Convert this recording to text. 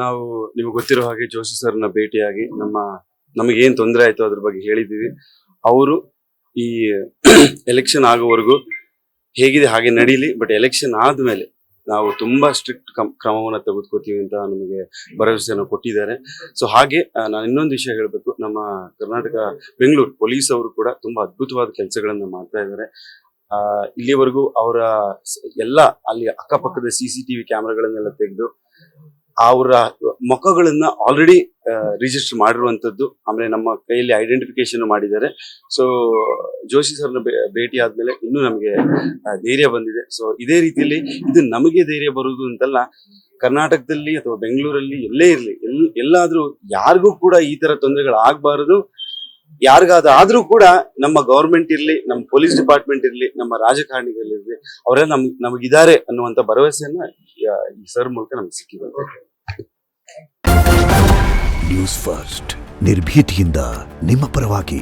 ನಾವು ನಿಮಗೆ ಗೊತ್ತಿರೋ ಹಾಗೆ ಜೋಶಿ ಸರ್ನ ಭೇಟಿಯಾಗಿ ನಮಗೇನ್ ತೊಂದರೆ ಆಯ್ತು ಅದ್ರ ಬಗ್ಗೆ ಹೇಳಿದೀವಿ. ಅವರು ಈ ಎಲೆಕ್ಷನ್ ಆಗೋವರೆಗೂ ಹೇಗಿದೆ ಹಾಗೆ ನಡೀಲಿ, ಬಟ್ ಎಲೆಕ್ಷನ್ ಆದ್ಮೇಲೆ ನಾವು ತುಂಬಾ ಸ್ಟ್ರಿಕ್ಟ್ ಕ್ರಮವನ್ನ ತೆಗೆದುಕೋತೀವಿ ಅಂತ ನಮಗೆ ಭರವಸೆಯನ್ನು ಕೊಟ್ಟಿದ್ದಾರೆ. ಸೊ ಹಾಗೆ ನಾನು ಇನ್ನೊಂದು ವಿಷಯ ಹೇಳ್ಬೇಕು, ನಮ್ಮ ಕರ್ನಾಟಕ ಬೆಂಗಳೂರು ಪೊಲೀಸ್ ಅವರು ಕೂಡ ತುಂಬಾ ಅದ್ಭುತವಾದ ಕೆಲಸಗಳನ್ನ ಮಾಡ್ತಾ ಇದ್ದಾರೆ. ಇಲ್ಲಿವರೆಗೂ ಅವರ ಎಲ್ಲ ಅಲ್ಲಿ ಅಕ್ಕಪಕ್ಕದ CCTV ಕ್ಯಾಮೆರಾಗಳನ್ನೆಲ್ಲ ತೆಗೆದು ಅವರ ಮುಖಗಳನ್ನ ಆಲ್ರೆಡಿ ರಿಜಿಸ್ಟರ್ ಮಾಡಿರುವಂತದ್ದು, ಆಮೇಲೆ ನಮ್ಮ ಕೈಯಲ್ಲಿ ಐಡೆಂಟಿಫಿಕೇಶನ್ ಮಾಡಿದ್ದಾರೆ. ಸೊ ಜೋಶಿ ಸರ್ನ ಭೇಟಿ ಆದ್ಮೇಲೆ ಇನ್ನೂ ನಮಗೆ ಧೈರ್ಯ ಬಂದಿದೆ. ಸೊ ಇದೇ ರೀತಿಯಲ್ಲಿ ಇದು ನಮಗೆ ಧೈರ್ಯ ಬರುವುದು ಅಂತಲ್ಲ, ಕರ್ನಾಟಕದಲ್ಲಿ ಅಥವಾ ಬೆಂಗಳೂರಲ್ಲಿ ಎಲ್ಲೇ ಇರ್ಲಿ, ಎಲ್ಲಾದ್ರೂ ಯಾರಿಗೂ ಕೂಡ ಈ ತರ ತೊಂದರೆಗಳು ಆಗ್ಬಾರದು. ಯಾರಿಗಾದ್ರೂ ಕೂಡ ನಮ್ಮ ಗವರ್ಮೆಂಟ್ ಇರ್ಲಿ, ನಮ್ಮ ಪೊಲೀಸ್ ಡಿಪಾರ್ಟ್ಮೆಂಟ್ ಇರ್ಲಿ, ನಮ್ಮ ರಾಜಕಾರಣಿಗಳಿರ್ಲಿ, ಅವರೆಲ್ಲ ನಮಗಿದ್ದಾರೆ ಅನ್ನುವಂತ ಭರವಸೆಯನ್ನ ಈ ಸರ್ ಮೂಲಕ ನಮ್ಗೆ ಸಿಕ್ಕಿದೆ. ನ್ಯೂಸ್ ಫಸ್ಟ್ ನಿರ್ಭೀತಿಯಿಂದ ನಿಮ್ಮ ಪರವಾಗಿ.